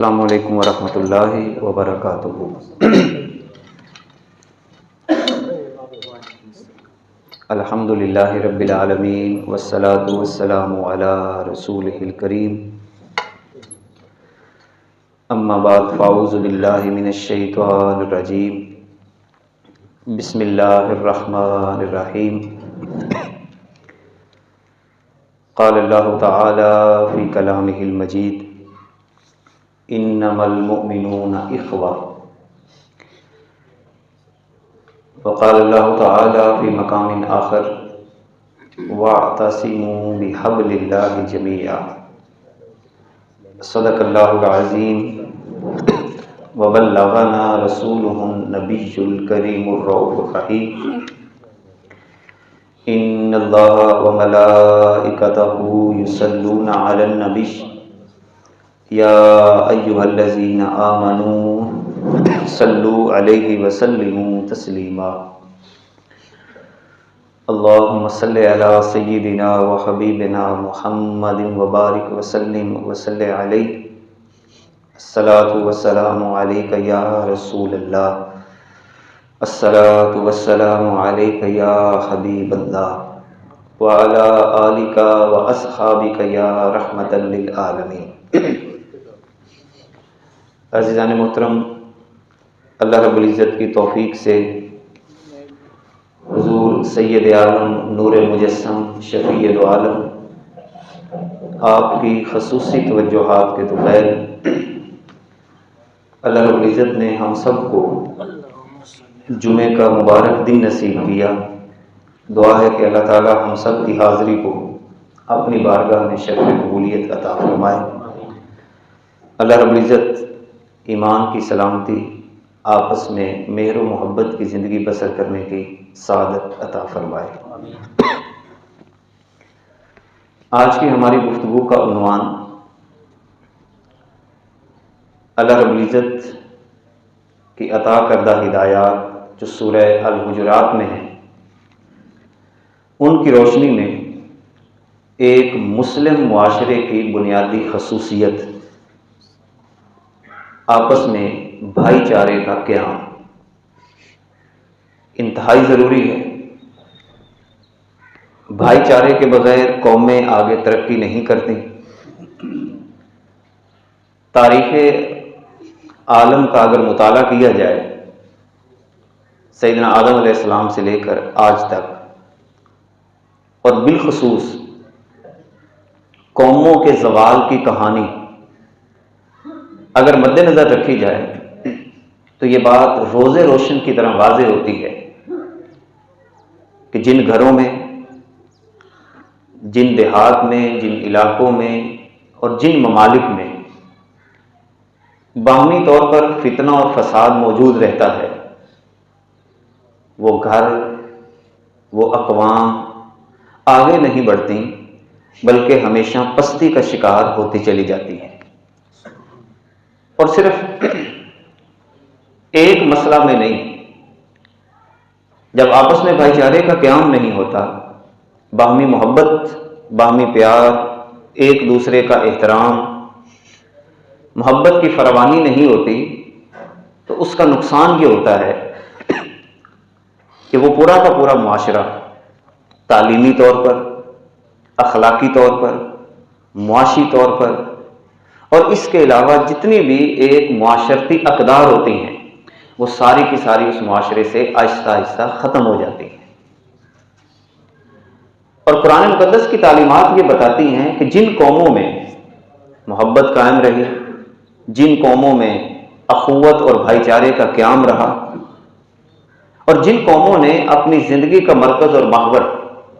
السلام علیکم ورحمۃ اللہ وبرکاتہ۔ الحمد للہ رب العالمین والصلاة والسلام علی رسولہ الکریم، اما بعد فاعوذ باللہ من الشیطان الرجیم، بسم اللہ الرحمن الرحیم۔ قال اللہ تعالی فی کلامہ المجید، انما المؤمنون اخوہ، وقال اللہ تعالی فی مقام آخر، واعتصموا بحبل اللہ جمیعا۔ صدق اللہ العظیم وبلغنا رسولہ النبی الکریم الرؤوف الرحیم۔ ان اللہ وملائکتہ یصلون علی النبی یا ایھا الذین آمنوا صلوا علیہ وسلموا تسلیما۔ اللہم صل علی سیدنا وحبیبنا محمد وبارک وسلم وصلی علیہ۔ الصلاۃ والسلام علیک یا رسول اللہ، الصلاۃ والسلام علیک یا حبیب اللہ، وعلی آلک واصحابک یا رحمۃ للعالمین۔ عزیزان محترم، اللہ رب العزت کی توفیق سے حضور سید عالم نور مجسم شفیع دو عالم آپ کی خصوصی توجہات کے بغیر اللہ رب العزت نے ہم سب کو جمعے کا مبارک دن نصیب کیا۔ دعا ہے کہ اللہ تعالی ہم سب کی حاضری کو اپنی بارگاہ میں شرف قبولیت عطا فرمائے۔ اللہ رب العزت ایمان کی سلامتی، آپس میں مہر و محبت کی زندگی بسر کرنے کی سعادت عطا فرمائے۔ آج کی ہماری گفتگو کا عنوان اللہ رب العزت کی عطا کردہ ہدایات جو سورہ الحجرات میں ہیں، ان کی روشنی میں ایک مسلم معاشرے کی بنیادی خصوصیت، آپس میں بھائی چارے کا قیام انتہائی ضروری ہے۔ بھائی چارے کے بغیر قومیں آگے ترقی نہیں کرتی۔ تاریخ عالم کا اگر مطالعہ کیا جائے، سیدنا آدم علیہ السلام سے لے کر آج تک، اور بالخصوص قوموں کے زوال کی کہانی اگر مد نظر رکھی جائے تو یہ بات روز روشن کی طرح واضح ہوتی ہے کہ جن گھروں میں، جن دیہات میں، جن علاقوں میں اور جن ممالک میں باہمی طور پر فتنہ اور فساد موجود رہتا ہے، وہ گھر، وہ اقوام آگے نہیں بڑھتی بلکہ ہمیشہ پستی کا شکار ہوتی چلی جاتی ہیں۔ اور صرف ایک مسئلہ میں نہیں، جب آپس میں بھائی چارے کا قیام نہیں ہوتا، باہمی محبت، باہمی پیار، ایک دوسرے کا احترام، محبت کی فراوانی نہیں ہوتی، تو اس کا نقصان یہ ہوتا ہے کہ وہ پورا کا پورا معاشرہ تعلیمی طور پر، اخلاقی طور پر، معاشی طور پر، اور اس کے علاوہ جتنی بھی ایک معاشرتی اقدار ہوتی ہیں، وہ ساری کی ساری اس معاشرے سے آہستہ آہستہ ختم ہو جاتی ہیں۔ اور قرآن مقدس کی تعلیمات یہ بتاتی ہیں کہ جن قوموں میں محبت قائم رہی، جن قوموں میں اخوت اور بھائی چارے کا قیام رہا، اور جن قوموں نے اپنی زندگی کا مرکز اور محور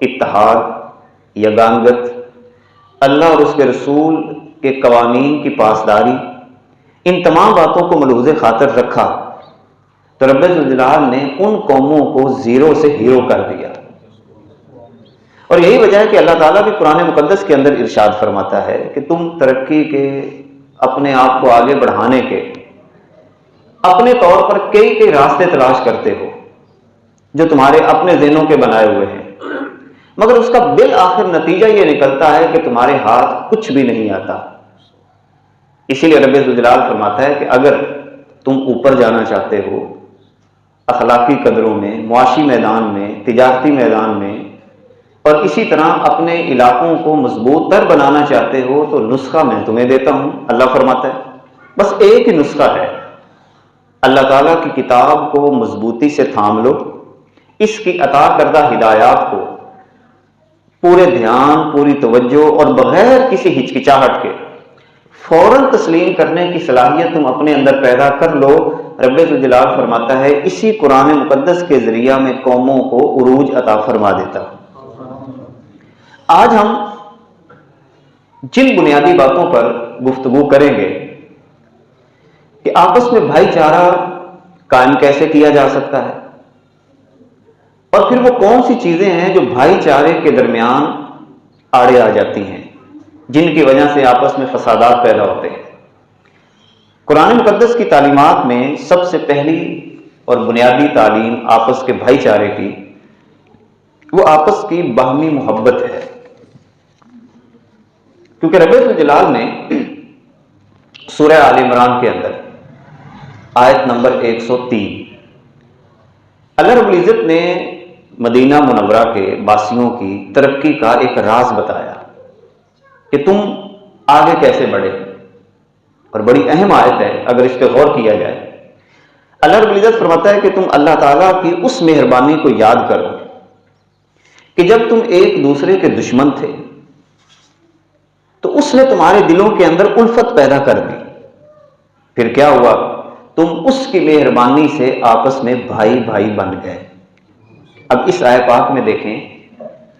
اتحاد، یگانگت، اللہ اور اس کے رسول کے قوانین کی پاسداری، ان تمام باتوں کو ملحوظ خاطر رکھا، تو رب ذوالجلال نے ان قوموں کو زیرو سے ہیرو کر دیا۔ اور یہی وجہ ہے کہ اللہ تعالیٰ بھی قرآن مقدس کے اندر ارشاد فرماتا ہے کہ تم ترقی کے، اپنے آپ کو آگے بڑھانے کے اپنے طور پر کئی راستے تلاش کرتے ہو جو تمہارے اپنے ذہنوں کے بنائے ہوئے ہیں، مگر اس کا بالآخر نتیجہ یہ نکلتا ہے کہ تمہارے ہاتھ کچھ بھی نہیں آتا۔ اسی لیے رب ذوالجلال فرماتا ہے کہ اگر تم اوپر جانا چاہتے ہو اخلاقی قدروں میں، معاشی میدان میں، تجارتی میدان میں، اور اسی طرح اپنے علاقوں کو مضبوط تر بنانا چاہتے ہو تو نسخہ میں تمہیں دیتا ہوں، اللہ فرماتا ہے۔ بس ایک ہی نسخہ ہے، اللہ تعالیٰ کی کتاب کو مضبوطی سے تھام لو، اس کی عطا کردہ ہدایات کو پورے دھیان، پوری توجہ اور بغیر کسی ہچکچاہٹ کے فوراً تسلیم کرنے کی صلاحیت تم اپنے اندر پیدا کر لو۔ رب ذوالجلال فرماتا ہے اسی قرآن مقدس کے ذریعہ میں قوموں کو عروج عطا فرما دیتا ہوں۔ آج ہم جن بنیادی باتوں پر گفتگو کریں گے کہ آپس میں بھائی چارہ قائم کیسے کیا جا سکتا ہے، اور پھر وہ کون سی چیزیں ہیں جو بھائی چارے کے درمیان آڑے آ جاتی ہیں، جن کی وجہ سے آپس میں فسادات پیدا ہوتے ہیں۔ قرآن مقدس کی تعلیمات میں سب سے پہلی اور بنیادی تعلیم آپس کے بھائی چارے کی، وہ آپس کی باہمی محبت ہے، کیونکہ رب ذوالجلال نے سورہ آل عمران کے اندر آیت نمبر 103 اللہ رب العزت نے مدینہ منورہ کے باسیوں کی ترقی کا ایک راز بتایا کہ تم آگے کیسے بڑھے، اور بڑی اہم آیت ہے اگر اس پہ غور کیا جائے۔ اللہ رب العزت فرماتا ہے کہ تم اللہ تعالیٰ کی اس مہربانی کو یاد کرو کہ جب تم ایک دوسرے کے دشمن تھے تو اس نے تمہارے دلوں کے اندر الفت پیدا کر دی، پھر کیا ہوا، تم اس کی مہربانی سے آپس میں بھائی بھائی بن گئے۔ اب اس آیت پاک میں دیکھیں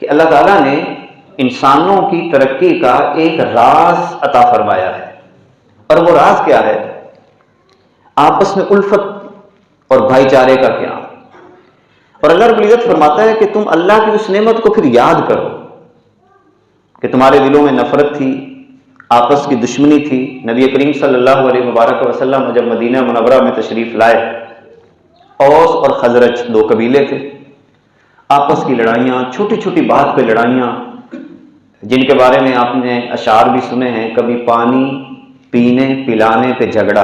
کہ اللہ تعالیٰ نے انسانوں کی ترقی کا ایک راز عطا فرمایا ہے، اور وہ راز کیا ہے؟ آپس میں الفت اور بھائی چارے کا قیام۔ اور اللہ رب العزت فرماتا ہے کہ تم اللہ کی اس نعمت کو پھر یاد کرو کہ تمہارے دلوں میں نفرت تھی، آپس کی دشمنی تھی۔ نبی کریم صلی اللہ علیہ وبارک وسلم جب مدینہ منورہ میں تشریف لائے، اوس اور خزرج دو قبیلے تھے، آپس کی لڑائیاں، چھوٹی چھوٹی بات پہ لڑائیاں، جن کے بارے میں آپ نے اشعار بھی سنے ہیں، کبھی پانی پینے پلانے پہ جھگڑا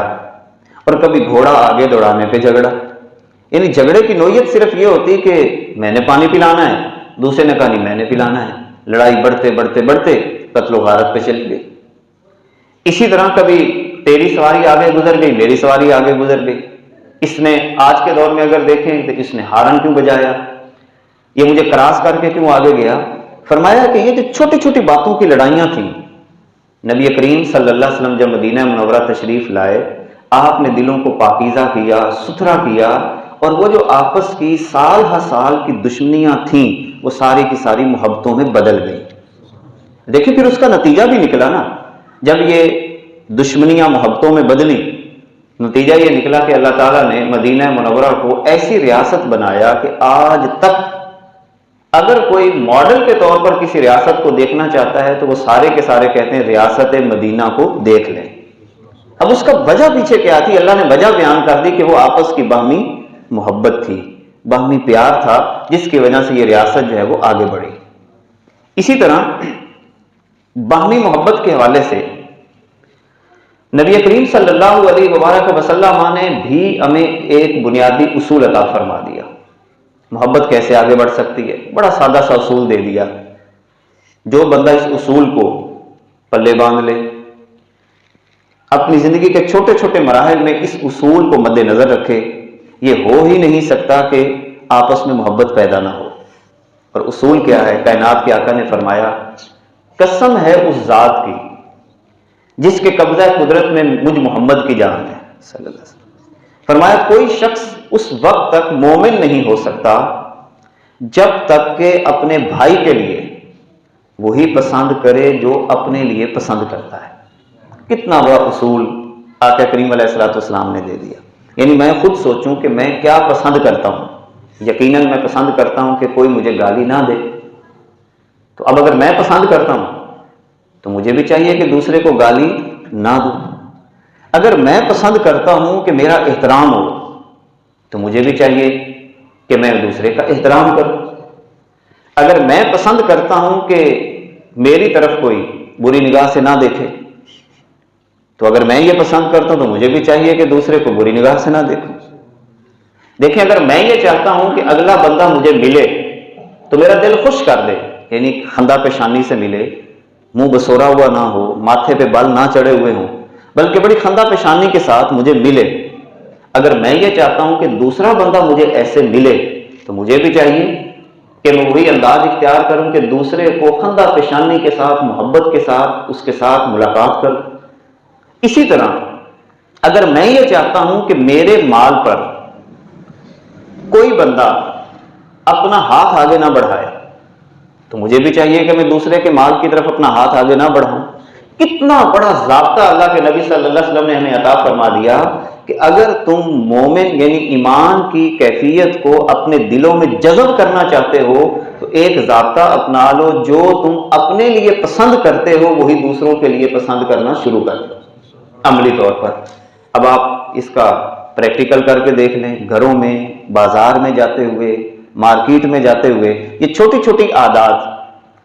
اور کبھی گھوڑا آگے دوڑانے پہ جھگڑا۔ یعنی جھگڑے کی نوعیت صرف یہ ہوتی کہ میں نے پانی پلانا ہے، دوسرے نے کہا نہیں میں نے پلانا ہے، لڑائی بڑھتے بڑھتے بڑھتے قتل و غارت پہ چلی گئی۔ اسی طرح کبھی تیری سواری آگے گزر گئی، میری سواری آگے گزر گئی، اس نے آج کے دور میں اگر دیکھیں تو اس نے ہارن کیوں بجایا، یہ مجھے کراس کر کے کیوں آگے گیا۔ فرمایا کہ یہ جو چھوٹی چھوٹی باتوں کی لڑائیاں تھیں، نبی کریم صلی اللہ علیہ وسلم جب مدینہ منورہ تشریف لائے، آپ نے دلوں کو پاکیزہ کیا، ستھرا کیا، اور وہ جو آپس کی سال ہر سال کی دشمنیاں تھیں وہ ساری کی ساری محبتوں میں بدل گئی۔ دیکھیں پھر اس کا نتیجہ بھی نکلا نا، جب یہ دشمنیاں محبتوں میں بدلی، نتیجہ یہ نکلا کہ اللہ تعالیٰ نے مدینہ منورہ کو ایسی ریاست بنایا کہ آج تک اگر کوئی ماڈل کے طور پر کسی ریاست کو دیکھنا چاہتا ہے تو وہ سارے کے سارے کہتے ہیں ریاست مدینہ کو دیکھ لیں۔ اب اس کا وجہ پیچھے کیا تھی؟ اللہ نے وجہ بیان کر دی کہ وہ آپس کی باہمی محبت تھی، باہمی پیار تھا، جس کی وجہ سے یہ ریاست جو ہے وہ آگے بڑھی۔ اسی طرح باہمی محبت کے حوالے سے نبی کریم صلی اللہ علیہ وبارک وسلم نے بھی ہمیں ایک بنیادی اصول عطا فرما دیا۔ محبت کیسے آگے بڑھ سکتی ہے؟ بڑا سادہ سا اصول دے دیا، جو بندہ اس اصول کو پلے باندھ لے، اپنی زندگی کے چھوٹے چھوٹے مراحل میں اس اصول کو مد نظر رکھے، یہ ہو ہی نہیں سکتا کہ آپس میں محبت پیدا نہ ہو۔ اور اصول کیا ہے؟ کائنات کے آقا نے فرمایا قسم ہے اس ذات کی جس کے قبضہ قدرت میں مجھ محمد کی جان ہے صلی اللہ علیہ وسلم، فرمایا کوئی شخص اس وقت تک مومن نہیں ہو سکتا جب تک کہ اپنے بھائی کے لیے وہی پسند کرے جو اپنے لیے پسند کرتا ہے۔ کتنا بڑا اصول آقا کریم علیہ الصلوۃ والسلام نے دے دیا۔ یعنی میں خود سوچوں کہ میں کیا پسند کرتا ہوں، یقیناً میں پسند کرتا ہوں کہ کوئی مجھے گالی نہ دے، تو اب اگر میں پسند کرتا ہوں تو مجھے بھی چاہیے کہ دوسرے کو گالی نہ دوں۔ اگر میں پسند کرتا ہوں کہ میرا احترام ہو تو مجھے بھی چاہیے کہ میں دوسرے کا احترام کروں۔ اگر میں پسند کرتا ہوں کہ میری طرف کوئی بری نگاہ سے نہ دیکھے تو اگر میں یہ پسند کرتا ہوں تو مجھے بھی چاہیے کہ دوسرے کو بری نگاہ سے نہ دیکھوں۔ دیکھیں، اگر میں یہ چاہتا ہوں کہ اگلا بندہ مجھے ملے تو میرا دل خوش کر دے، یعنی خندہ پیشانی سے ملے، منہ بسورا ہوا نہ ہو، ماتھے پہ بال نہ چڑھے ہوئے ہوں، بلکہ بڑی خندہ پیشانی کے ساتھ مجھے ملے، اگر میں یہ چاہتا ہوں کہ دوسرا بندہ مجھے ایسے ملے تو مجھے بھی چاہیے کہ میں وہی انداز اختیار کروں کہ دوسرے کو خندہ پیشانی کے ساتھ، محبت کے ساتھ اس کے ساتھ ملاقات کروں۔ اسی طرح اگر میں یہ چاہتا ہوں کہ میرے مال پر کوئی بندہ اپنا ہاتھ آگے نہ بڑھائے تو مجھے بھی چاہیے کہ میں دوسرے کے مال کی طرف اپنا ہاتھ آگے نہ بڑھاؤں۔ کتنا بڑا ضابطہ اللہ کے نبی صلی اللہ علیہ وسلم نے ہمیں عطا فرما دیا کہ اگر تم مومن یعنی ایمان کی کیفیت کو اپنے دلوں میں جذب کرنا چاہتے ہو تو ایک ضابطہ اپنا لو، جو تم اپنے لیے پسند کرتے ہو وہی دوسروں کے لیے پسند کرنا شروع کر دو عملی طور پر۔ اب آپ اس کا پریکٹیکل کر کے دیکھ لیں، گھروں میں، بازار میں جاتے ہوئے، مارکیٹ میں جاتے ہوئے، یہ چھوٹی چھوٹی عادات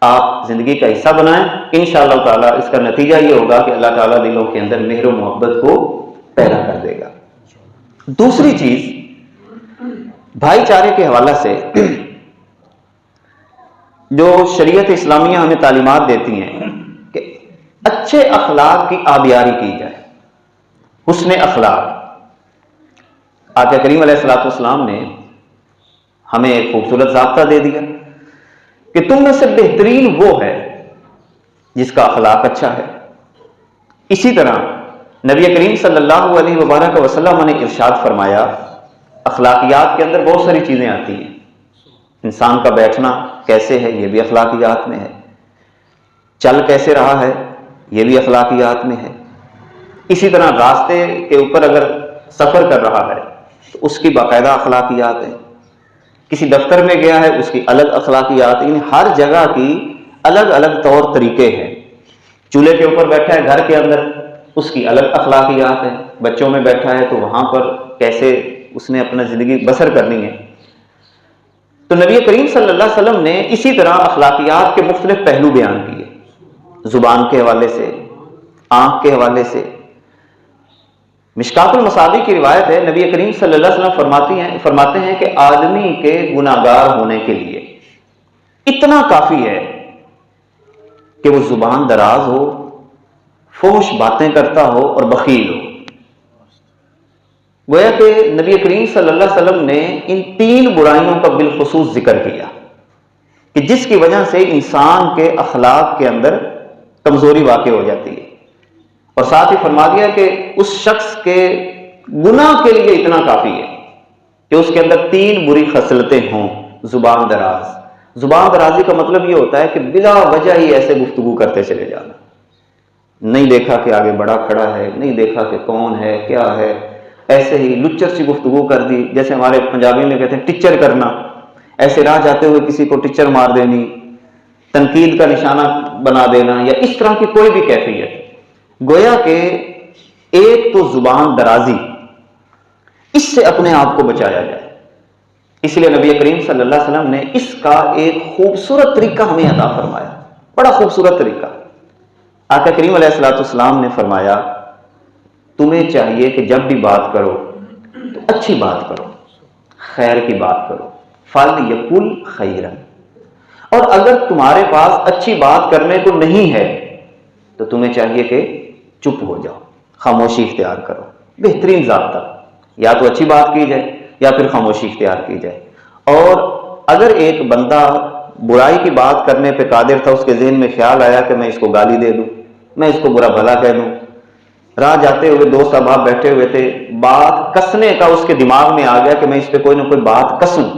آپ زندگی کا حصہ بنائیں، انشاءاللہ تعالیٰ اس کا نتیجہ یہ ہوگا کہ اللہ تعالیٰ دلوں کے اندر مہر و محبت کو پیدا کر دے گا۔ دوسری چیز بھائی چارے کے حوالے سے جو شریعت اسلامیہ ہمیں تعلیمات دیتی ہیں کہ اچھے اخلاق کی آبیاری کی جائے، حسن اخلاق۔ آقا کریم علیہ الصلوۃ والسلام نے ہمیں ایک خوبصورت ضابطہ دے دیا کہ تم میں سے بہترین وہ ہے جس کا اخلاق اچھا ہے۔ اسی طرح نبی کریم صلی اللہ علیہ وبارک وسلم نے ارشاد فرمایا، اخلاقیات کے اندر بہت ساری چیزیں آتی ہیں، انسان کا بیٹھنا کیسے ہے یہ بھی اخلاقیات میں ہے، چل کیسے رہا ہے یہ بھی اخلاقیات میں ہے، اسی طرح راستے کے اوپر اگر سفر کر رہا ہے تو اس کی باقاعدہ اخلاقیات ہیں، کسی دفتر میں گیا ہے اس کی الگ اخلاقیات، یعنی ہر جگہ کی الگ الگ طور طریقے ہیں۔ چولہے کے اوپر بیٹھا ہے گھر کے اندر، اس کی الگ اخلاقیات ہیں، بچوں میں بیٹھا ہے تو وہاں پر کیسے اس نے اپنا زندگی بسر کرنی ہے۔ تو نبی کریم صلی اللہ علیہ وسلم نے اسی طرح اخلاقیات کے مختلف پہلو بیان کیے، زبان کے حوالے سے، آنکھ کے حوالے سے۔ مشکات المصابیح کی روایت ہے، نبی کریم صلی اللہ علیہ وسلم فرماتے ہیں کہ آدمی کے گناہگار ہونے کے لیے اتنا کافی ہے کہ وہ زبان دراز ہو، فحش باتیں کرتا ہو اور بخیل ہو۔ گویا کہ نبی کریم صلی اللہ علیہ وسلم نے ان تین برائیوں کا بالخصوص ذکر کیا کہ جس کی وجہ سے انسان کے اخلاق کے اندر کمزوری واقع ہو جاتی ہے، اور ساتھ ہی فرما دیا کہ اس شخص کے گناہ کے لیے اتنا کافی ہے کہ اس کے اندر تین بری خصلتیں ہوں۔ زبان دراز، زبان درازی کا مطلب یہ ہوتا ہے کہ بلا وجہ ہی ایسے گفتگو کرتے چلے جانا، نہیں دیکھا کہ آگے بڑا کھڑا ہے، نہیں دیکھا کہ کون ہے کیا ہے، ایسے ہی لچر سی گفتگو کر دی، جیسے ہمارے پنجابی میں کہتے ہیں ٹچر کرنا، ایسے راہ جاتے ہوئے کسی کو ٹچر مار دینی، تنقید کا نشانہ بنا دینا، یا اس طرح کی کوئی بھی کیفیت۔ گویا کہ ایک تو زبان درازی، اس سے اپنے آپ کو بچایا جائے، اس لیے نبی کریم صلی اللہ علیہ وسلم نے اس کا ایک خوبصورت طریقہ ہمیں عطا فرمایا، بڑا خوبصورت طریقہ۔ آقا کریم علیہ الصلوۃ والسلام نے فرمایا، تمہیں چاہیے کہ جب بھی بات کرو تو اچھی بات کرو، خیر کی بات کرو، فَلْيَقُلْ خَيْرًا، اور اگر تمہارے پاس اچھی بات کرنے کو نہیں ہے تو تمہیں چاہیے کہ چپ ہو جاؤ، خاموشی اختیار کرو۔ بہترین ضابطہ، یا تو اچھی بات کی جائے یا پھر خاموشی اختیار کی جائے۔ اور اگر ایک بندہ برائی کی بات کرنے پہ قادر تھا، اس کے ذہن میں خیال آیا کہ میں اس کو گالی دے دوں، میں اس کو برا بھلا کہہ دوں، راہ جاتے ہوئے دوست احباب بیٹھے ہوئے تھے، بات کسنے کا اس کے دماغ میں آ گیا کہ میں اس پہ کوئی نہ کوئی بات کسوں،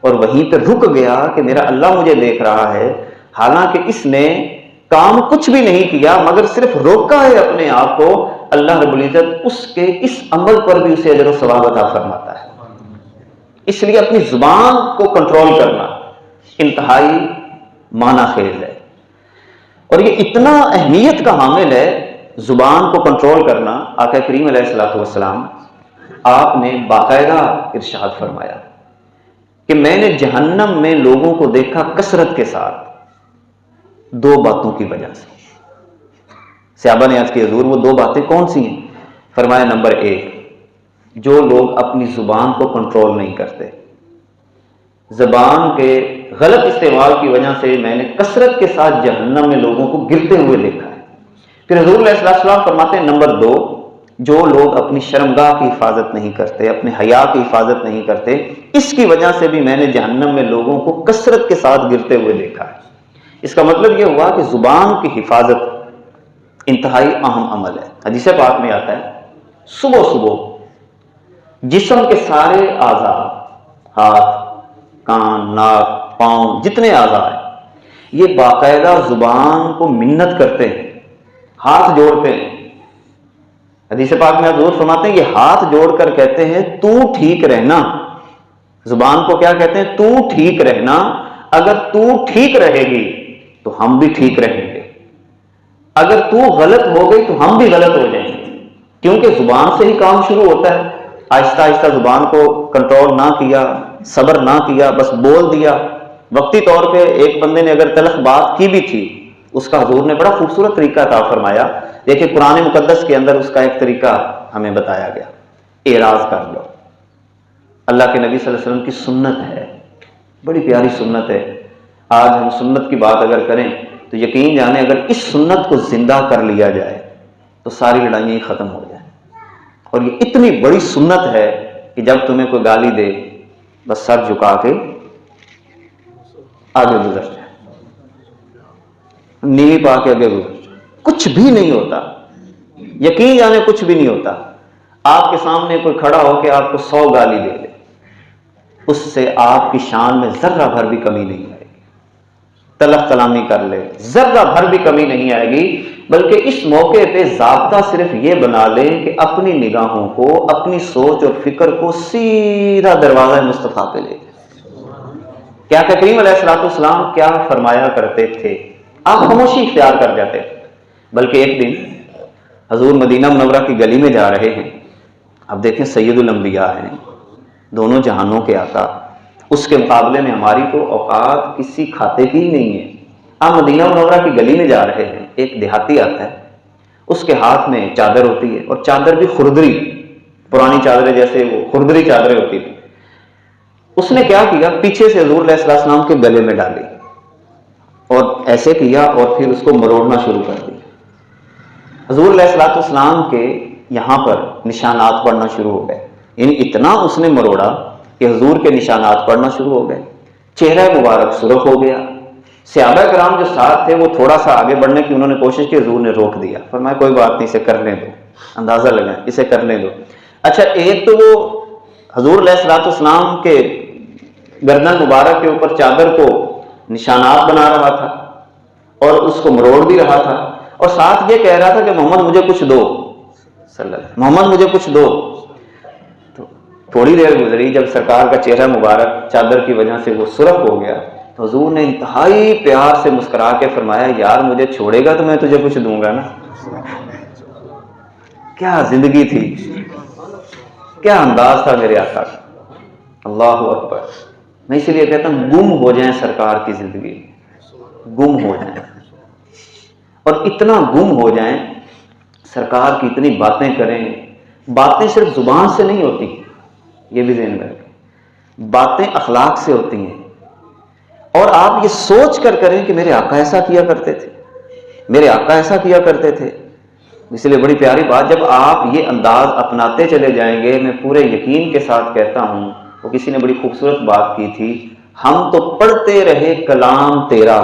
اور وہیں پہ رک گیا کہ میرا اللہ مجھے دیکھ رہا ہے، حالانکہ اس نے کام کچھ بھی نہیں کیا مگر صرف روکا ہے اپنے آپ کو، اللہ رب العزت اس کے اس عمل پر بھی اسے اجر و ثواب عطا فرماتا ہے۔ اس لیے اپنی زبان کو کنٹرول کرنا انتہائی معنی خیز ہے، اور یہ اتنا اہمیت کا حامل ہے زبان کو کنٹرول کرنا۔ آقا کریم علیہ الصلوۃ والسلام آپ نے باقاعدہ ارشاد فرمایا کہ میں نے جہنم میں لوگوں کو دیکھا کثرت کے ساتھ دو باتوں کی وجہ سے۔ صحابہ نے عرض کی حضور وہ 2 باتیں کون سی ہیں؟ فرمایا نمبر 1، جو لوگ اپنی زبان کو کنٹرول نہیں کرتے، زبان کے غلط استعمال کی وجہ سے میں نے کثرت کے ساتھ جہنم میں لوگوں کو گرتے ہوئے دیکھا ہے۔ پھر حضور علیہ السلام فرماتے ہیں نمبر 2، جو لوگ اپنی شرمگاہ کی حفاظت نہیں کرتے، اپنے حیا کی حفاظت نہیں کرتے، اس کی وجہ سے بھی میں نے جہنم میں لوگوں کو کثرت کے ساتھ گرتے ہوئے دیکھا ہے۔ اس کا مطلب یہ ہوا کہ زبان کی حفاظت انتہائی اہم عمل ہے۔ حدیث پاک میں آتا ہے صبح صبح جسم کے سارے اعضاء، ہاتھ، کان، ناک، پاؤں، جتنے اعضاء ہیں، یہ باقاعدہ زبان کو منت کرتے ہیں، ہاتھ جوڑتے ہیں۔ حدیث پاک میں حضور فرماتے ہیں یہ ہاتھ جوڑ کر کہتے ہیں تو ٹھیک رہنا۔ زبان کو کیا کہتے ہیں؟ تو ٹھیک رہنا، اگر تو ٹھیک رہے گی تو ہم بھی ٹھیک رہیں گے، اگر تو غلط ہو گئی تو ہم بھی غلط ہو جائیں گے، کیونکہ زبان سے ہی کام شروع ہوتا ہے۔ آہستہ آہستہ زبان کو کنٹرول نہ کیا، صبر نہ کیا، بس بول دیا۔ وقتی طور پہ ایک بندے نے اگر تلخ بات کی بھی تھی، اس کا حضور نے بڑا خوبصورت طریقہ عطا فرمایا۔ دیکھیں قرآن مقدس کے اندر اس کا ایک طریقہ ہمیں بتایا گیا، اعراض کر لو۔ اللہ کے نبی صلی اللہ علیہ وسلم کی سنت ہے، بڑی پیاری سنت ہے۔ آج ہم سنت کی بات اگر کریں تو یقین جانیں اگر اس سنت کو زندہ کر لیا جائے تو ساری لڑائیاں ہی ختم ہو جائیں۔ اور یہ اتنی بڑی سنت ہے کہ جب تمہیں کوئی گالی دے بس سر جھکا کے آگے گزر جائے، نیوی پا کے آگے گزر جائے، کچھ بھی نہیں ہوتا، یقین جانے کچھ بھی نہیں ہوتا۔ آپ کے سامنے کوئی کھڑا ہو کے آپ کو 100 گالی دے لے، اس سے آپ کی شان میں ذرہ بھر بھی کمی نہیں آئے گی۔ تلخ کلامی کر لے، ذرہ بھر بھی کمی نہیں آئے گی، بلکہ اس موقع پہ ضابطہ صرف یہ بنا لیں کہ اپنی نگاہوں کو، اپنی سوچ اور فکر کو سیدھا دروازہ مصطفیٰ پہ لے جائیں۔ کیا کہ کریم علیہ السلام کیا فرمایا کرتے تھے؟ آپ خاموشی اختیار کر جاتے تھے۔ بلکہ ایک دن حضور مدینہ منورہ کی گلی میں جا رہے ہیں، اب دیکھیں سید الانبیاء ہیں، دونوں جہانوں کے آقا، اس کے مقابلے میں ہماری تو اوقات کسی کھاتے کی ہی نہیں ہے۔ آپ مدینہ منورہ کی گلی میں جا رہے ہیں، ایک دیہاتی آتا ہے، اس کے ہاتھ میں چادر ہوتی ہے، اور چادر بھی خردری، پرانی چادریں جیسے وہ خردری چادریں ہوتی تھی۔ اس نے کیا کیا؟ پیچھے سے حضور علیہ السلام کے گلے میں ڈالی اور ایسے کیا، اور پھر اس کو مروڑنا شروع کر دیا۔ حضور علیہ السلام کے یہاں پر نشانات پڑنا شروع ہو گئے، یعنی اتنا اس نے مروڑا کہ حضور کے نشانات پڑنا شروع ہو گئے، چہرہ مبارک سرخ ہو گیا۔ صحابہ کرام جو ساتھ تھے وہ تھوڑا سا آگے بڑھنے کی انہوں نے کوشش کی، حضور نے روک دیا، فرمایا کوئی بات نہیں، اسے کرنے دو، اندازہ لگائیں، اسے کرنے دو۔ اچھا، ایک تو وہ حضور علیہ السلام کے گردن مبارک کے اوپر چادر کو نشانات بنا رہا تھا اور اس کو مروڑ بھی رہا تھا، اور ساتھ یہ کہہ رہا تھا کہ محمد مجھے کچھ دو، صلی اللہ علیہ وسلم، محمد مجھے کچھ دو۔ تو تھوڑی دیر گزری، جب سرکار کا چہرہ مبارک چادر کی وجہ سے وہ سرخ ہو گیا تو حضور نے انتہائی پیار سے مسکرا کے فرمایا یار مجھے چھوڑے گا تو میں تجھے کچھ دوں گا نا۔ کیا زندگی تھی، کیا انداز تھا میرے آقا کا، اللہ اکبر۔ میں اسی لیے کہتا ہوں گم ہو جائیں سرکار کی زندگی، گم ہو جائیں، اور اتنا گم ہو جائیں، سرکار کی اتنی باتیں کریں۔ باتیں صرف زبان سے نہیں ہوتی، یہ بھی ذہن میں رکھیں، باتیں اخلاق سے ہوتی ہیں، اور آپ یہ سوچ کر کریں کہ میرے آقا ایسا کیا کرتے تھے، میرے آقا ایسا کیا کرتے تھے۔ اس لیے بڑی پیاری بات، جب آپ یہ انداز اپناتے چلے جائیں گے، میں پورے یقین کے ساتھ کہتا ہوں، وہ کسی نے بڑی خوبصورت بات کی تھی، ہم تو پڑھتے رہے کلام تیرا،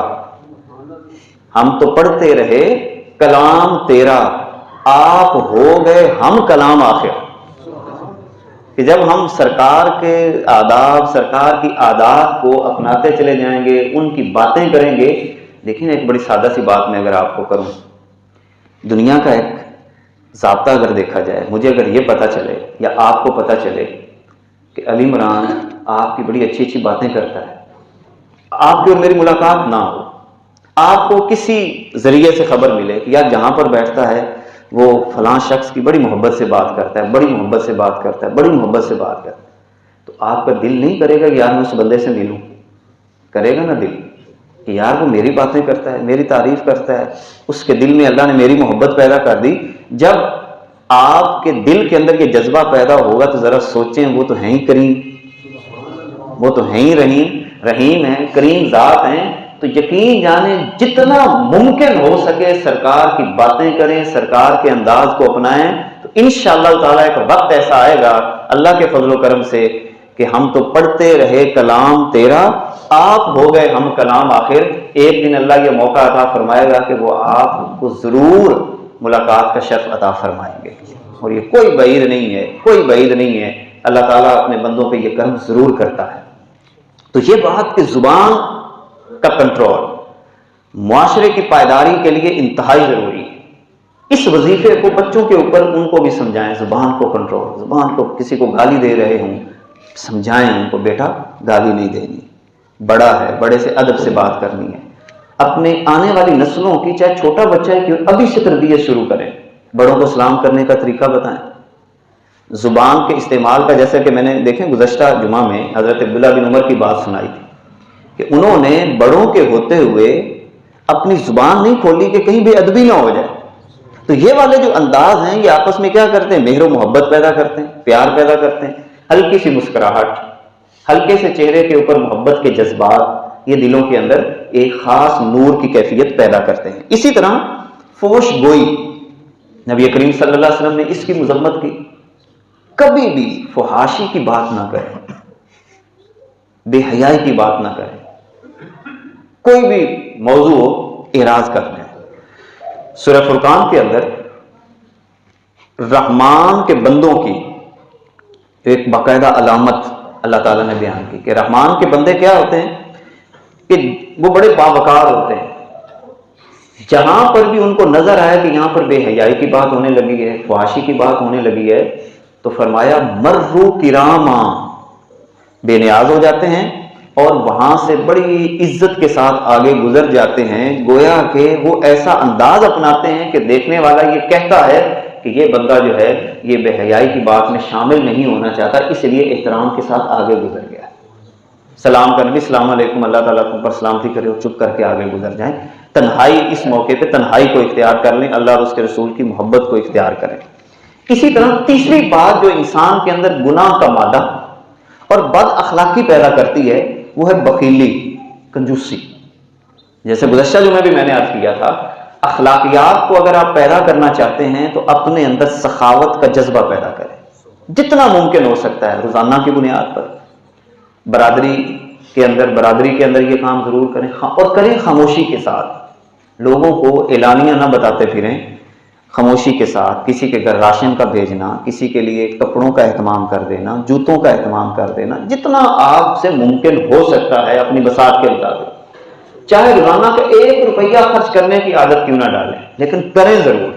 ہم تو پڑھتے رہے کلام تیرا، آپ ہو گئے ہم کلام آخر۔ کہ جب ہم سرکار کے آداب، سرکار کی عادات کو اپناتے چلے جائیں گے، ان کی باتیں کریں گے۔ دیکھیں ایک بڑی سادہ سی بات میں اگر آپ کو کروں، دنیا کا ایک ضابطہ اگر دیکھا جائے، مجھے اگر یہ پتہ چلے یا آپ کو پتہ چلے کہ علی عمران آپ کی بڑی اچھی اچھی باتیں کرتا ہے، آپ کی اور میری ملاقات نہ ہو، آپ کو کسی ذریعے سے خبر ملے کہ یار جہاں پر بیٹھتا ہے وہ فلاں شخص کی بڑی محبت سے بات کرتا ہے، بڑی محبت سے بات کرتا ہے، بڑی محبت سے بات کرتا ہے، تو آپ کا دل نہیں کرے گا کہ یار میں اس بندے سے ملوں؟ کرے گا نا دل؟ کہ یار وہ میری باتیں کرتا ہے، میری تعریف کرتا ہے، اس کے دل میں اللہ نے میری محبت پیدا کر دی۔ جب آپ کے دل کے اندر یہ جذبہ پیدا ہوگا تو ذرا سوچیں، وہ تو ہیں ہی کریم، وہ تو ہیں ہی رحیم ہیں، کریم ذات ہیں، تو یقین جانیں جتنا ممکن ہو سکے سرکار کی باتیں کریں، سرکار کے انداز کو اپنائیں، تو انشاءاللہ تعالیٰ ایک وقت ایسا آئے گا اللہ کے فضل و کرم سے کہ ہم تو پڑھتے رہے کلام تیرا، آپ ہو گئے ہم کلام آخر، ایک دن اللہ یہ موقع عطا فرمائے گا کہ وہ آپ کو ضرور ملاقات کا شرف عطا فرمائیں گے، اور یہ کوئی بعید نہیں ہے، کوئی بعید نہیں ہے، اللہ تعالیٰ اپنے بندوں پہ یہ کرم ضرور کرتا ہے۔ تو یہ بات کہ زبان کا کنٹرول معاشرے کی پائیداری کے لیے انتہائی ضروری ہے۔ اس وظیفے کو بچوں کے اوپر ان کو بھی سمجھائیں، زبان کو کنٹرول، زبان کو، کسی کو گالی دے رہے ہوں سمجھائیں ان کو، بیٹا گالی نہیں دینی، بڑا ہے، بڑے سے ادب سے بات کرنی ہے۔ اپنے آنے والی نسلوں کی، چاہے چھوٹا بچہ ہے کہ ابھی سے تربیت شروع کریں، بڑوں کو سلام کرنے کا طریقہ بتائیں، زبان کے استعمال کا، جیسا کہ میں نے دیکھیں گزشتہ جمعہ میں حضرت عبداللہ بن عمر کی بات سنائی تھی کہ انہوں نے بڑوں کے ہوتے ہوئے اپنی زبان نہیں کھولی کہ کہیں بے ادبی نہ ہو جائے۔ تو یہ والے جو انداز ہیں یہ آپس میں کیا کرتے ہیں؟ مہر و محبت پیدا کرتے ہیں، پیار پیدا کرتے ہیں، ہلکی سی مسکراہٹ، ہلکے سے چہرے کے اوپر محبت کے جذبات، یہ دلوں کے اندر ایک خاص نور کی کیفیت پیدا کرتے ہیں۔ اسی طرح فوش گوئی، نبی کریم صلی اللہ علیہ وسلم نے اس کی مذمت کی، کبھی بھی فحاشی کی بات نہ کریں، بے حیائی کی بات نہ کریں، کوئی بھی موضوع ہو اعراض کر لیں۔ سورہ فرقان کے اندر رحمان کے بندوں کی ایک باقاعدہ علامت اللہ تعالیٰ نے بیان کی کہ رحمان کے بندے کیا ہوتے ہیں کہ وہ بڑے باوقار ہوتے ہیں، جہاں پر بھی ان کو نظر آئے کہ یہاں پر بے حیائی کی بات ہونے لگی ہے، فحاشی کی بات ہونے لگی ہے، تو فرمایا مرو کراما، بے نیاز ہو جاتے ہیں اور وہاں سے بڑی عزت کے ساتھ آگے گزر جاتے ہیں، گویا کہ وہ ایسا انداز اپناتے ہیں کہ دیکھنے والا یہ کہتا ہے کہ یہ بندہ جو ہے یہ بے حیائی کی بات میں شامل نہیں ہونا چاہتا، اس لیے احترام کے ساتھ آگے گزر گیا، سلام کرنے، السلام علیکم، اللہ تعالیٰ تم پر سلامتی کرے، اور چپ کر کے آگے گزر جائیں۔ تنہائی، اس موقع پہ تنہائی کو اختیار کر لیں، اللہ اور اس کے رسول کی محبت کو اختیار کریں۔ اسی طرح تیسری بات جو انسان کے اندر گناہ کا مادہ اور بد اخلاقی پیدا کرتی ہے وہ ہے بخیلی، کنجوسی۔ جیسے گزشتہ جمعہ بھی میں نے عرض کیا تھا، اخلاقیات کو اگر آپ پیدا کرنا چاہتے ہیں تو اپنے اندر سخاوت کا جذبہ پیدا کریں، جتنا ممکن ہو سکتا ہے روزانہ کی بنیاد پر، برادری کے اندر یہ کام ضرور کریں، اور کریں خاموشی کے ساتھ، لوگوں کو اعلانیہ نہ بتاتے پھریں، خاموشی کے ساتھ، کسی کے گھر راشن کا بھیجنا، کسی کے لیے کپڑوں کا اہتمام کر دینا، جوتوں کا اہتمام کر دینا، جتنا آپ سے ممکن ہو سکتا ہے اپنی بساط کے مطابق، چاہے روزانہ کا 1 روپیہ خرچ کرنے کی عادت کیوں نہ ڈالیں، لیکن کریں ضرور،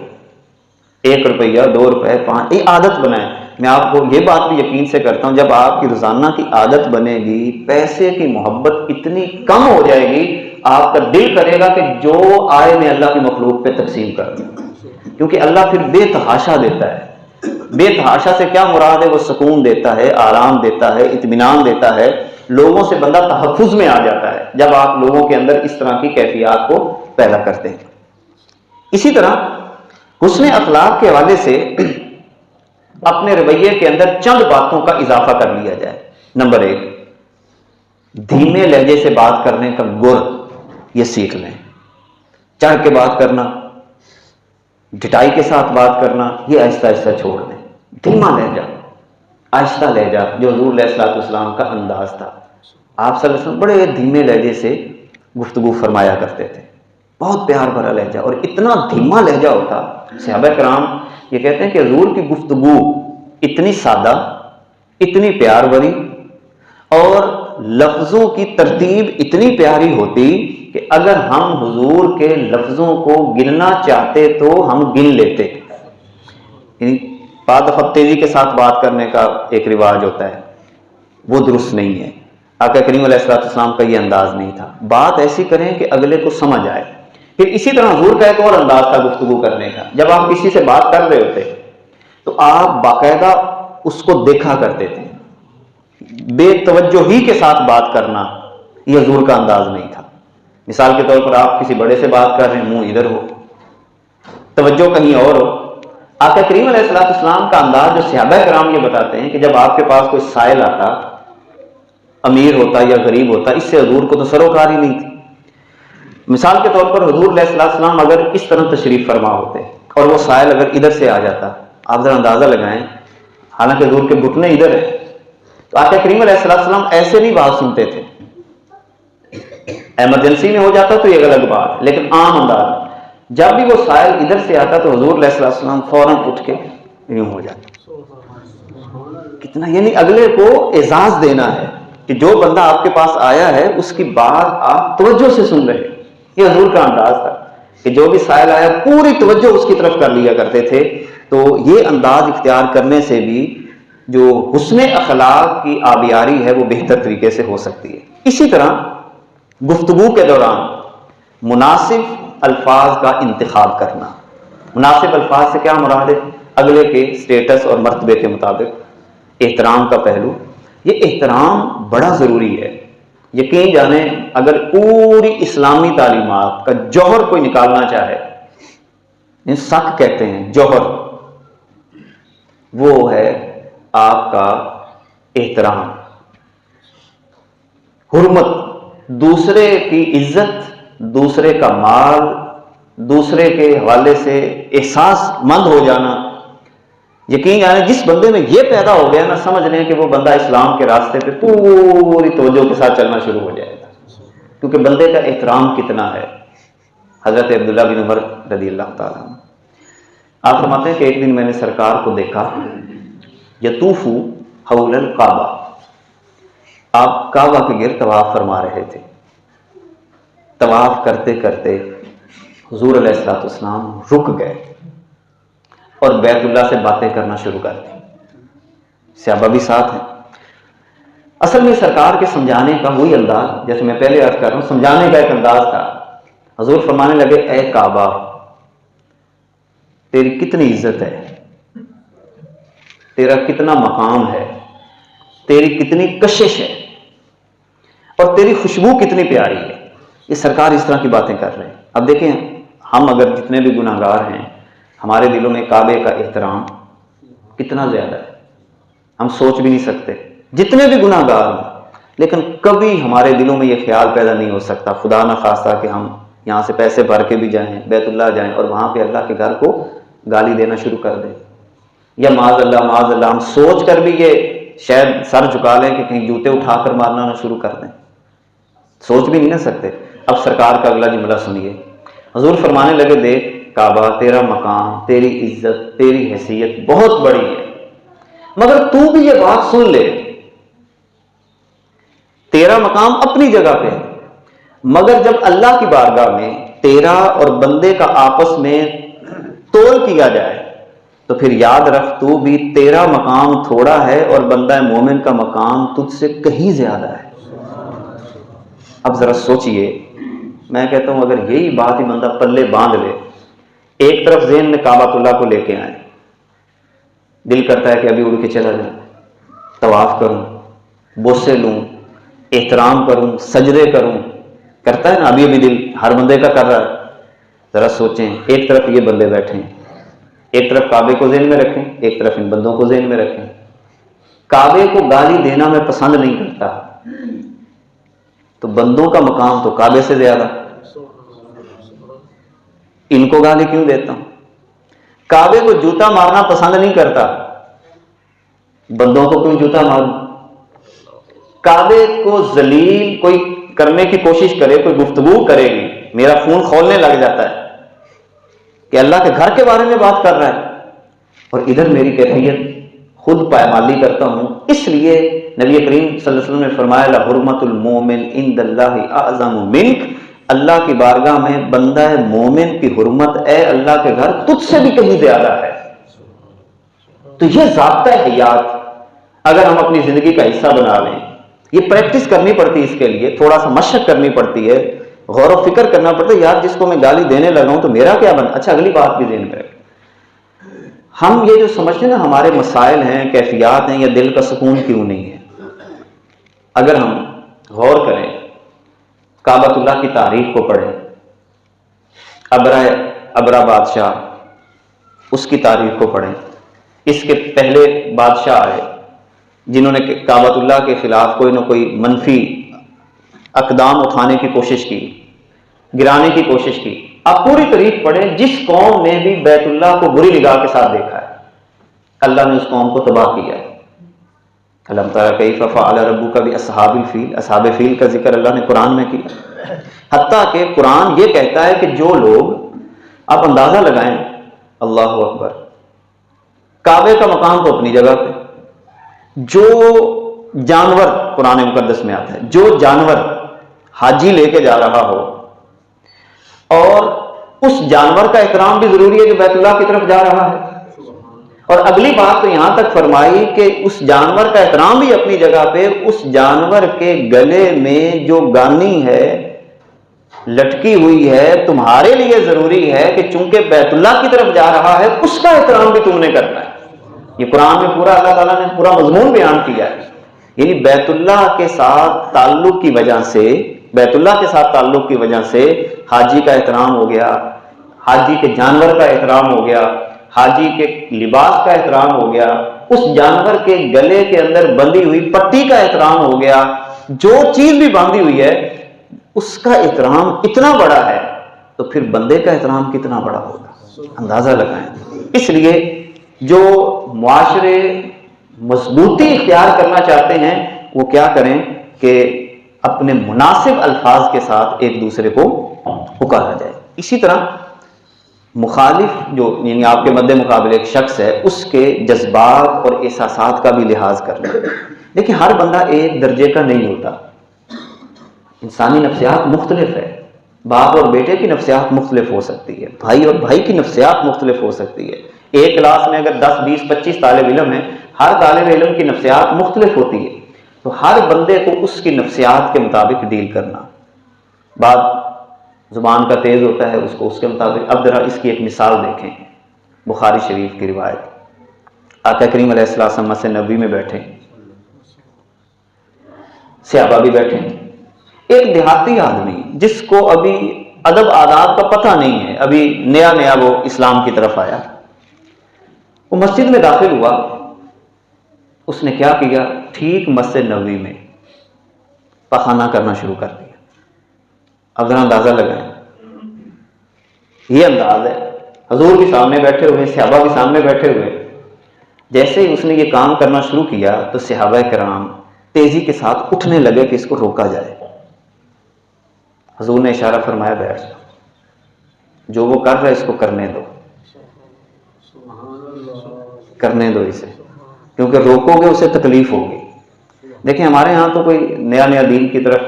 1 روپیہ، 2 روپے، 5، یہ عادت بنائیں۔ میں آپ کو یہ بات بھی یقین سے کرتا ہوں، جب آپ کی روزانہ کی عادت بنے گی، پیسے کی محبت اتنی کم ہو جائے گی، آپ کا دل کرے گا کہ جو آئے میں اللہ کی مخلوق پہ تقسیم کر دوں، کیونکہ اللہ پھر بے تحاشا دیتا ہے۔ بے تحاشا سے کیا مراد ہے؟ وہ سکون دیتا ہے، آرام دیتا ہے، اطمینان دیتا ہے، لوگوں سے بندہ تحفظ میں آ جاتا ہے جب آپ لوگوں کے اندر اس طرح کی کیفیات کو پیدا کرتے ہیں۔ اسی طرح حسن اخلاق کے حوالے سے اپنے رویے کے اندر چند باتوں کا اضافہ کر لیا جائے۔ نمبر 1، دھیمے لہجے سے بات کرنے کا گر یہ سیکھ لیں، چڑھ کے بات کرنا، ڈٹائی کے ساتھ بات کرنا، یہ آہستہ آہستہ چھوڑ دیں۔ دھیما لہجہ، آہستہ لہجہ جو حضور علیہ الصلوۃ والسلام کا انداز تھا، آپ صلی اللہ علیہ وسلم بڑے دھیمے لہجے سے گفتگو فرمایا کرتے تھے، بہت پیار بھرا لہجہ، اور اتنا دھیما لہجہ ہوتا۔ صحابہ کرام یہ کہتے ہیں کہ حضور کی گفتگو اتنی سادہ، اتنی پیار بھری، اور لفظوں کی ترتیب اتنی پیاری ہوتی کہ اگر ہم حضور کے لفظوں کو گننا چاہتے تو ہم گن لیتے۔ یعنی بعض دفعہ تیزی کے ساتھ بات کرنے کا ایک رواج ہوتا ہے، وہ درست نہیں ہے۔ آقا کریم علیہ الصلوۃ والسلام کا یہ انداز نہیں تھا، بات ایسی کریں کہ اگلے کو سمجھ آئے۔ پھر اسی طرح حضور کا ایک اور انداز تھا گفتگو کرنے کا، جب آپ کسی سے بات کر رہے ہوتے تو آپ باقاعدہ اس کو دیکھا کرتے تھے، بے توجہی کے ساتھ بات کرنا یہ حضور کا انداز نہیں تھا۔ مثال کے طور پر آپ کسی بڑے سے بات کر رہے ہیں، منہ ادھر ہو، توجہ کہیں اور ہو۔ آقا کریم علیہ السلام کا انداز جو صحابہ کرام یہ بتاتے ہیں کہ جب آپ کے پاس کوئی سائل آتا، امیر ہوتا یا غریب ہوتا، اس سے حضور کو تو سروکار ہی نہیں تھی۔ مثال کے طور پر حضور علیہ السلام اگر اس طرح تشریف فرما ہوتے اور وہ سائل اگر ادھر سے آ جاتا، آپ ذرا اندازہ لگائیں، حالانکہ حضور کے گھٹنے ادھر ہیں، تو آقا کریم علیہ السلام ایسے نہیں بات سنتے تھے۔ ایمرجنسی میں ہو جاتا تو یہ الگ بات، لیکن عام انداز جب بھی وہ سائل ادھر سے آتا تو حضور علیہ السلام فوراً اٹھ کے یوں ہو جاتا۔ کتنا یعنی اگلے کو اعزاز دینا ہے کہ جو بندہ آپ کے پاس آیا ہے اس کی بات آپ توجہ سے سن رہے۔ یہ حضور کا انداز تھا کہ جو بھی سائل آیا پوری توجہ اس کی طرف کر لیا کرتے تھے۔ تو یہ انداز اختیار کرنے سے بھی جو حسن اخلاق کی آبیاری ہے وہ بہتر طریقے سے ہو سکتی ہے۔ اسی طرح گفتگو کے دوران مناسب الفاظ کا انتخاب کرنا۔ مناسب الفاظ سے کیا مراد ہے؟ اگلے کے سٹیٹس اور مرتبے کے مطابق احترام کا پہلو، یہ احترام بڑا ضروری ہے۔ یقین جانیں اگر پوری اسلامی تعلیمات کا جوہر کوئی نکالنا چاہے، سک کہتے ہیں جوہر، وہ ہے آپ کا احترام، حرمت، دوسرے کی عزت، دوسرے کا مال، دوسرے کے حوالے سے احساس مند ہو جانا۔ یقین جانے جس بندے میں یہ پیدا ہو گیا نا، سمجھ لیں کہ وہ بندہ اسلام کے راستے پہ پوری توجہ کے ساتھ چلنا شروع ہو جائے گا، کیونکہ بندے کا احترام کتنا ہے۔ حضرت عبداللہ بن عمر رضی اللہ تعالیٰ عنہ آپ فرماتے ہیں کہ ایک دن میں نے سرکار کو دیکھا یطوف حول الکعبہ، آپ کعبہ کے گرد طواف فرما رہے تھے۔ طواف کرتے کرتے حضور علیہ السلام رک گئے اور بیت اللہ سے باتیں کرنا شروع کر دی۔ صحابہ بھی ساتھ ہیں۔ اصل میں سرکار کے سمجھانے کا وہی انداز، جیسے میں پہلے عرض کر رہا ہوں، سمجھانے کا ایک انداز تھا۔ حضور فرمانے لگے، اے کعبہ، تیری کتنی عزت ہے، تیرا کتنا مقام ہے، تیری کتنی کشش ہے، اور تیری خوشبو کتنی پیاری ہے۔ یہ سرکار اس طرح کی باتیں کر رہے ہیں۔ اب دیکھیں ہم اگر جتنے بھی گناہ گار ہیں، ہمارے دلوں میں کعبے کا احترام کتنا زیادہ ہے، ہم سوچ بھی نہیں سکتے، جتنے بھی گناہ گار ہیں، لیکن کبھی ہمارے دلوں میں یہ خیال پیدا نہیں ہو سکتا، خدا نہ خواستہ کہ ہم یہاں سے پیسے بھر کے بھی جائیں، بیت اللہ جائیں اور وہاں پہ اللہ کے گھر کو گالی دینا شروع کر دیں، یا معاذ اللہ ہم سوچ کر بھی یہ شاید سر جھکا لیں کہ کہیں جوتے اٹھا کر مارنا نہ شروع کر دیں، سوچ بھی نہیں نہ سکتے۔ اب سرکار کا اگلا جملہ سنیے، حضور فرمانے لگے، دیکھ کعبہ، تیرا مقام، تیری عزت، تیری حیثیت بہت بڑی ہے، مگر تو بھی یہ بات سن لے، تیرا مقام اپنی جگہ پہ ہے، مگر جب اللہ کی بارگاہ میں تیرا اور بندے کا آپس میں تول کیا جائے تو پھر یاد رکھ، تو بھی تیرا مقام تھوڑا ہے اور بندہ مومن کا مقام تجھ سے کہیں زیادہ ہے۔ اب ذرا سوچئے، میں کہتا ہوں اگر یہی بات ہی بندہ پلے باندھ لے، ایک طرف ذہن میں کعبۃ اللہ کو لے کے آئے، دل کرتا ہے کہ ابھی اڑ کے چلا جائے، طواف کروں، بوسے لوں، احترام کروں، سجدے کروں، کرتا ہے نا، ابھی دل ہر بندے کا کر رہا ہے۔ ذرا سوچیں، ایک طرف یہ بندے بیٹھے ہیں، ایک طرف کعبے کو ذہن میں رکھیں، ایک طرف ان بندوں کو ذہن میں رکھیں۔ کعبے کو گالی دینا میں پسند نہیں کرتا، تو بندوں کا مقام تو کعبے سے زیادہ، ان کو گالی کیوں دیتا ہوں؟ کعبے کو جوتا مارنا پسند نہیں کرتا، بندوں کو کیوں جوتا ماروں؟ کعبے کو ذلیل کوئی کرنے کی کوشش کرے، کوئی گفتگو کرے گی، میرا خون کھولنے لگ جاتا ہے کہ اللہ کے گھر کے بارے میں بات کر رہا ہے، اور ادھر میری کیفیت خود پائمالی کرتا ہوں۔ اس لیے نبی کریم صلی اللہ علیہ وسلم نے فرمایا، لحرمت المومن عند اللہ اعظم منک، اللہ کی بارگاہ میں بندہ مومن کی حرمت اے اللہ کے گھر تجھ سے بھی کہیں زیادہ ہے۔ تو یہ ضابطہ حیات اگر ہم اپنی زندگی کا حصہ بنا لیں، یہ پریکٹس کرنی پڑتی ہے، اس کے لیے تھوڑا سا مشق کرنی پڑتی ہے، غور و فکر کرنا پڑتا ہے، یار جس کو میں گالی دینے لگا ہوں تو میرا کیا بنا؟ اچھا اگلی بات بھی ذہن میں رکھیں، ہم یہ جو سمجھتے ہیں نا ہمارے مسائل ہیں، کیفیات ہیں، یا دل کا سکون کیوں نہیں ہے، اگر ہم غور کریں کعبۃ اللہ کی تاریخ کو پڑھیں، ابرا بادشاہ اس کی تاریخ کو پڑھیں، اس کے پہلے بادشاہ آئے جنہوں نے کعبۃ اللہ کے خلاف کوئی نہ کوئی منفی اقدام اٹھانے کی کوشش کی، گرانے کی کوشش کی۔ آپ پوری تاریخ پڑھیں، جس قوم نے بھی بیت اللہ کو بری نگاہ کے ساتھ دیکھا ہے اللہ نے اس قوم کو تباہ کیا ہے۔ الم تر کیف فعل ربک باصحاب الفیل، اصحاب فیل کا ذکر اللہ نے قرآن میں کیا، حتیٰ کہ قرآن یہ کہتا ہے کہ جو لوگ، آپ اندازہ لگائیں، اللہ اکبر، کعبے کا مقام تو اپنی جگہ پہ، جو جانور، قرآن مقدس میں آتا ہے، جو جانور حاجی لے کے جا رہا ہو، اور اس جانور کا احترام بھی ضروری ہے جو بیت اللہ کی طرف جا رہا ہے، اور اگلی بات تو یہاں تک فرمائی کہ اس جانور کا احترام بھی اپنی جگہ پہ، اس جانور کے گلے میں جو گانی ہے لٹکی ہوئی ہے، تمہارے لیے ضروری ہے کہ چونکہ بیت اللہ کی طرف جا رہا ہے اس کا احترام بھی تم نے کرنا ہے۔ یہ قرآن میں پورا اللہ تعالیٰ نے پورا مضمون بیان کیا ہے، یعنی بیت اللہ کے ساتھ تعلق کی وجہ سے، بیت اللہ کے ساتھ تعلق کی وجہ سے حاجی کا احترام ہو گیا، حاجی کے جانور کا احترام ہو گیا، حاجی کے لباس کا احترام ہو گیا، اس جانور کے گلے کے اندر بندھی ہوئی پٹی کا احترام ہو گیا، جو چیز بھی باندھی ہوئی ہے اس کا احترام اتنا بڑا ہے تو پھر بندے کا احترام کتنا بڑا ہوگا، اندازہ لگائیں۔ اس لیے جو معاشرے مضبوطی اختیار کرنا چاہتے ہیں وہ کیا کریں کہ اپنے مناسب الفاظ کے ساتھ ایک دوسرے کو پکارا جائے۔ اسی طرح مخالف جو یعنی آپ کے مد مقابل ایک شخص ہے، اس کے جذبات اور احساسات کا بھی لحاظ کر لیں۔ دیکھیں ہر بندہ ایک درجے کا نہیں ہوتا، انسانی نفسیات مختلف ہے، باپ اور بیٹے کی نفسیات مختلف ہو سکتی ہے، بھائی اور بھائی کی نفسیات مختلف ہو سکتی ہے۔ ایک کلاس میں اگر 10 20 25 طالب علم ہیں، ہر طالب علم کی نفسیات مختلف ہوتی ہے، تو ہر بندے کو اس کی نفسیات کے مطابق ڈیل کرنا، بعد زبان کا تیز ہوتا ہے اس کو اس کے مطابق۔ اب ذرا اس کی ایک مثال دیکھیں، بخاری شریف کی روایت، آقا کریم علیہ السلام مسجد نبوی میں بیٹھے، صحابہ بھی بیٹھے، ایک دیہاتی آدمی جس کو ابھی ادب آداب کا پتہ نہیں ہے، ابھی نیا نیا وہ اسلام کی طرف آیا، وہ مسجد میں داخل ہوا، اس نے کیا کیا، ٹھیک مسجد نبوی میں پخانہ کرنا شروع کر دیا۔ اب ذرا اندازہ لگائیں، یہ انداز ہے، حضور بھی سامنے بیٹھے ہوئے، صحابہ بھی سامنے بیٹھے ہوئے، جیسے ہی اس نے یہ کام کرنا شروع کیا تو صحابہ کرام تیزی کے ساتھ اٹھنے لگے کہ اس کو روکا جائے۔ حضور نے اشارہ فرمایا بیٹھ جاؤ، جو وہ کر رہا ہے اس کو کرنے دو، کرنے دو اسے، کیونکہ روکو گے اسے تکلیف ہوگی۔ دیکھیں ہمارے ہاں تو کوئی نیا نیا دین کی طرف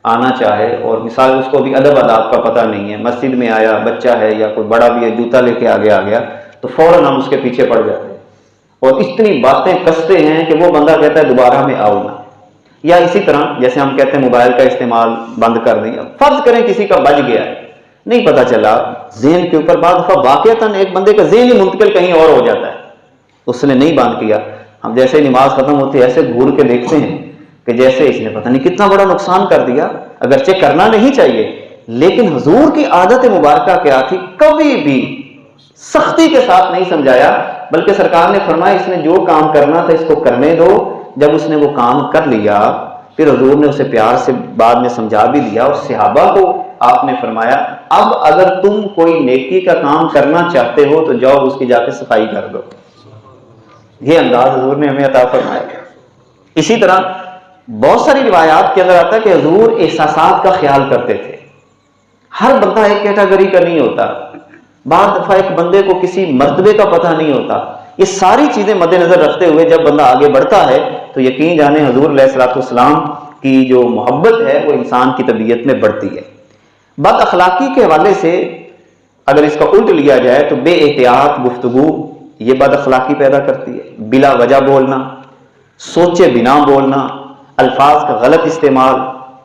آنا چاہے اور مثال اس کو بھی ادب آداب کا پتہ نہیں ہے، مسجد میں آیا، بچہ ہے یا کوئی بڑا بھی ہے، جوتا لے کے آگے آ گیا تو فوراً ہم اس کے پیچھے پڑ جاتے ہیں اور اتنی باتیں کستے ہیں کہ وہ بندہ کہتا ہے دوبارہ میں آؤں نہ۔ یا اسی طرح جیسے ہم کہتے ہیں موبائل کا استعمال بند کر دیں، فرض کریں کسی کا بج گیا ہے، نہیں پتہ چلا، ذہن کے اوپر بعض دفعہ واقعتاً ایک بندے کا ذہن ہی منتقل کہیں اور ہو جاتا ہے، اس نے نہیں بند کیا، ہم جیسے نماز ختم ہوتی ہے ایسے گھور کے دیکھتے ہیں کہ جیسے اس نے پتہ نہیں کتنا بڑا نقصان کر دیا، اگرچہ کرنا نہیں چاہیے، لیکن حضور کی عادت مبارکہ کیا تھی، کبھی بھی سختی کے ساتھ نہیں سمجھایا، بلکہ سرکار نے فرمایا اس نے جو کام کرنا تھا اس کو کرنے دو۔ جب اس نے وہ کام کر لیا پھر حضور نے اسے پیار سے بعد میں سمجھا بھی دیا، اور صحابہ کو آپ نے فرمایا اب اگر تم کوئی نیکی کا کام کرنا چاہتے ہو تو جاؤ اس کی جا کے صفائی کر دو۔ یہ انداز حضور نے ہمیں عطا فرمایا۔ اسی طرح بہت ساری روایات کے اندر آتا ہے کہ حضور احساسات کا خیال کرتے تھے، ہر بندہ ایک کیٹیگری کا نہیں ہوتا، بعض دفعہ ایک بندے کو کسی مرتبے کا پتہ نہیں ہوتا۔ یہ ساری چیزیں مد نظر رکھتے ہوئے جب بندہ آگے بڑھتا ہے تو یقین جانے حضور علیہ الصلوۃ والسلام کی جو محبت ہے وہ انسان کی طبیعت میں بڑھتی ہے۔ بد اخلاقی کے حوالے سے اگر اس کا الٹ لیا جائے تو بے احتیاط گفتگو یہ بد اخلاقی پیدا کرتی ہے، بلا وجہ بولنا، سوچے بنا بولنا، الفاظ کا غلط استعمال،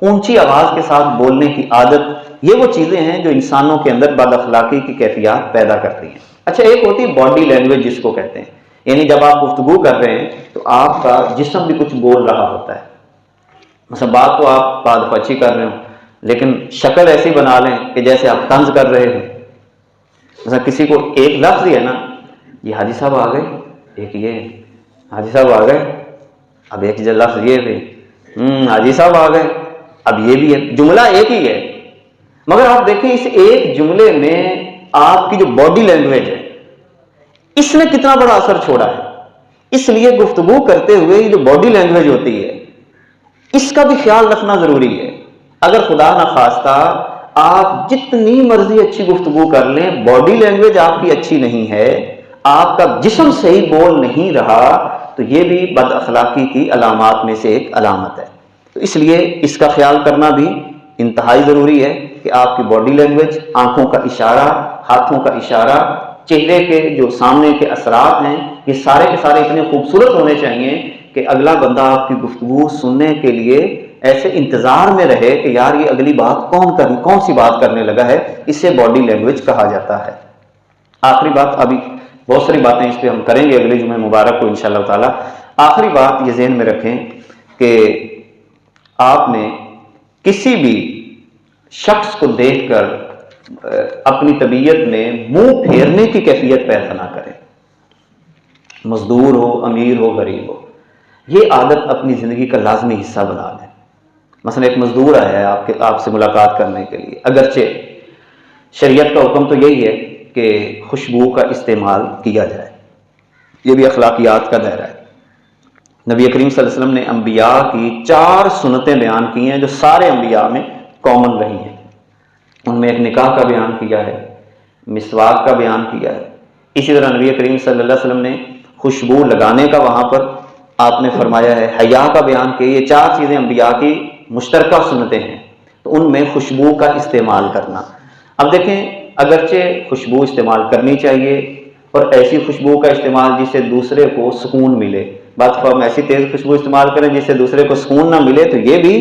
اونچی آواز کے ساتھ بولنے کی عادت، یہ وہ چیزیں ہیں جو انسانوں کے اندر بد اخلاقی کی کیفیات پیدا کرتی ہیں۔ اچھا ایک ہوتی ہے باڈی لینگویج جس کو کہتے ہیں، یعنی جب آپ گفتگو کر رہے ہیں تو آپ کا جسم بھی کچھ بول رہا ہوتا ہے، مثلا بات تو آپ بعد اچھی کر رہے ہو لیکن شکل ایسی بنا لیں کہ جیسے آپ طنز کر رہے ہیں. مثلا کسی کو ایک لفظ ہی ہے نا، یہ حاجی صاحب آ گئے، ایک یہ حاجی صاحب آ گئے، اب ایک لفظ یہ بھی حاجی صاحب آ گئے، اب یہ بھی ہے، جملہ ایک ہی ہے، مگر آپ دیکھیں اس ایک جملے میں آپ کی جو باڈی لینگویج ہے اس نے کتنا بڑا اثر چھوڑا ہے. اس لیے گفتگو کرتے ہوئے یہ جو باڈی لینگویج ہوتی ہے اس کا بھی خیال رکھنا ضروری ہے. اگر خدا نخواستہ آپ جتنی مرضی اچھی گفتگو کر لیں، باڈی لینگویج آپ کی اچھی نہیں ہے، آپ کا جسم صحیح بول نہیں رہا، تو یہ بھی بد اخلاقی کی علامات میں سے ایک علامت ہے. تو اس لیے اس کا خیال کرنا بھی انتہائی ضروری ہے کہ آپ کی باڈی لینگویج، آنکھوں کا اشارہ، ہاتھوں کا اشارہ، چہرے کے جو سامنے کے اثرات ہیں، یہ سارے کے سارے اتنے خوبصورت ہونے چاہیے کہ اگلا بندہ آپ کی گفتگو سننے کے لیے ایسے انتظار میں رہے کہ یار یہ اگلی بات کون سی بات کرنے لگا ہے. اسے باڈی لینگویج کہا جاتا ہے. آخری بات، ابھی بہت ساری باتیں اس پہ ہم کریں گے اگلے جمعہ مبارک کو انشاءاللہ تعالی. آخری بات یہ ذہن میں رکھیں کہ آپ نے کسی بھی شخص کو دیکھ کر اپنی طبیعت میں منہ پھیرنے کی کیفیت پیدا نہ کریں. مزدور ہو، امیر ہو، غریب ہو، یہ عادت اپنی زندگی کا لازمی حصہ بنا لیں. مثلا ایک مزدور آیا ہے آپ سے ملاقات کرنے کے لیے، اگرچہ شریعت کا حکم تو یہی ہے کہ خوشبو کا استعمال کیا جائے، یہ بھی اخلاقیات کا دائرہ ہے. نبی کریم صلی اللہ علیہ وسلم نے انبیاء کی 4 سنتیں بیان کی ہیں جو سارے انبیاء میں کامن رہی ہیں. ان میں ایک نکاح کا بیان کیا ہے، مسواک کا بیان کیا ہے. اسی طرح نبی کریم صلی اللہ علیہ وسلم نے خوشبو لگانے کا وہاں پر آپ نے فرمایا ہے، حیا کا بیان کیا. یہ 4 چیزیں انبیاء کی مشترکہ سنتیں ہیں، تو ان میں خوشبو کا استعمال کرنا. اب دیکھیں، اگرچہ خوشبو استعمال کرنی چاہیے اور ایسی خوشبو کا استعمال جس سے دوسرے کو سکون ملے. بات ہم ایسی تیز خوشبو استعمال کریں جس سے دوسرے کو سکون نہ ملے تو یہ بھی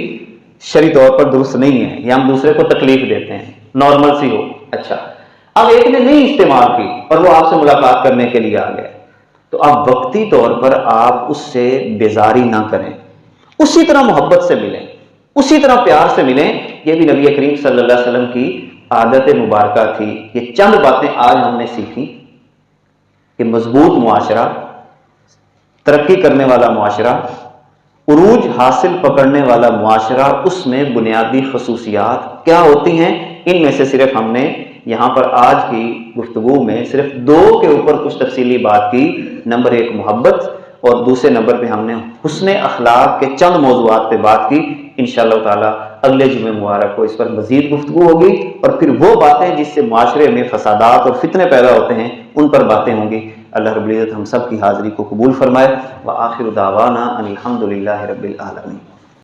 شرعی طور پر درست نہیں ہے، یا ہم دوسرے کو تکلیف دیتے ہیں. نارمل سی ہو. اچھا، اب ایک نے نہیں استعمال کی اور وہ آپ سے ملاقات کرنے کے لیے آ گئے، تو اب وقتی طور پر آپ اس سے بیزاری نہ کریں، اسی طرح محبت سے ملیں، اسی طرح پیار سے ملیں. یہ بھی نبی کریم صلی اللہ علیہ وسلم کی عادت مبارکہ تھی. یہ چند باتیں آج ہم نے سیکھی کہ مضبوط معاشرہ، ترقی کرنے والا معاشرہ، عروج حاصل پکڑنے والا معاشرہ، اس میں بنیادی خصوصیات کیا ہوتی ہیں. ان میں سے صرف ہم نے یہاں پر آج کی گفتگو میں صرف 2 کے اوپر کچھ تفصیلی بات کی. نمبر 1 محبت، اور دوسرے نمبر پہ ہم نے حسن اخلاق کے چند موضوعات پہ بات کی. انشاءاللہ تعالی اگلے جمعہ مبارک کو اس پر مزید گفتگو ہوگی، اور پھر وہ باتیں جس سے معاشرے میں فسادات اور فتنے پیدا ہوتے ہیں ان پر باتیں ہوں گی. اللہ رب العزت ہم سب کی حاضری کو قبول فرمائے. وآخر دعوانا ان الحمد للہ رب العالمین.